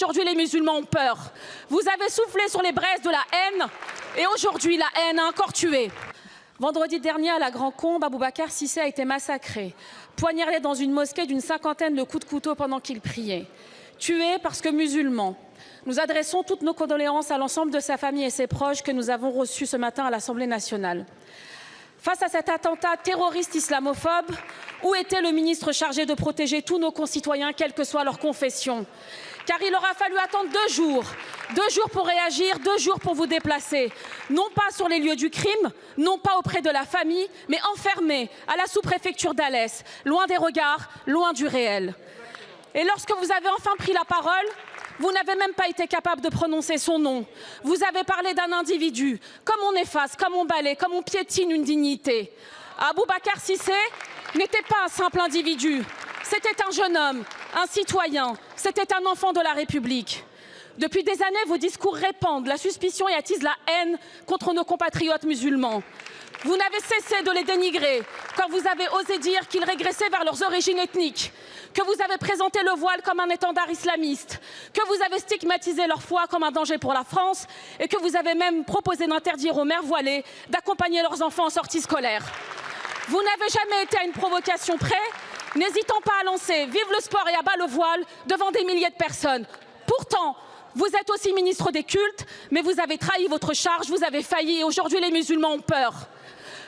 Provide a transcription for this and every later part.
aujourd'hui les musulmans ont peur. Vous avez soufflé sur les braises de la haine et aujourd'hui la haine a encore tué. Vendredi dernier, à la Grand Combe, Boubacar Cissé a été massacré, poignardé dans une mosquée d'une 50aine de coups de couteau pendant qu'il priait. Tué parce que musulman. Nous adressons toutes nos condoléances à l'ensemble de sa famille et ses proches que nous avons reçus ce matin à l'Assemblée nationale. Face à cet attentat terroriste islamophobe, où était le ministre chargé de protéger tous nos concitoyens, quelle que soit leur confession? Car il aura fallu attendre 2 jours. 2 jours pour réagir, 2 jours pour vous déplacer. Non pas sur les lieux du crime, non pas auprès de la famille, mais enfermés à la sous-préfecture d'Alès, loin des regards, loin du réel. Et lorsque vous avez enfin pris la parole, vous n'avez même pas été capable de prononcer son nom. Vous avez parlé d'un individu, comme on efface, comme on balaie, comme on piétine une dignité. Boubacar Cissé n'était pas un simple individu. C'était un jeune homme, un citoyen, c'était un enfant de la République. Depuis des années, vos discours répandent la suspicion et attisent la haine contre nos compatriotes musulmans. Vous n'avez cessé de les dénigrer quand vous avez osé dire qu'ils régressaient vers leurs origines ethniques, que vous avez présenté le voile comme un étendard islamiste, que vous avez stigmatisé leur foi comme un danger pour la France et que vous avez même proposé d'interdire aux mères voilées d'accompagner leurs enfants en sortie scolaire. Vous n'avez jamais été à une provocation près, n'hésitant pas à lancer « Vive le sport et à bas le voile » devant des milliers de personnes. Pourtant, vous êtes aussi ministre des cultes, mais vous avez trahi votre charge, vous avez failli et aujourd'hui les musulmans ont peur.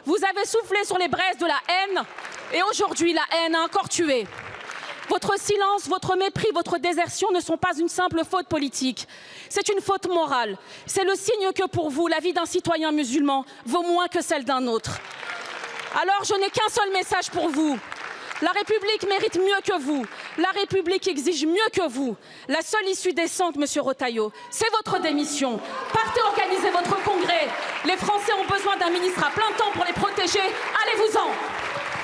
Vous avez soufflé sur les braises de la haine et aujourd'hui la haine a encore tué. Votre silence, votre mépris, votre désertion ne sont pas une simple faute politique. C'est une faute morale. C'est le signe que pour vous, la vie d'un citoyen musulman vaut moins que celle d'un autre. Alors je n'ai qu'un seul message pour vous. La République mérite mieux que vous. La République exige mieux que vous. La seule issue décente, Monsieur Retailleau, c'est votre démission. Partez organiser votre congrès. Les Français ont besoin d'un ministre à plein temps.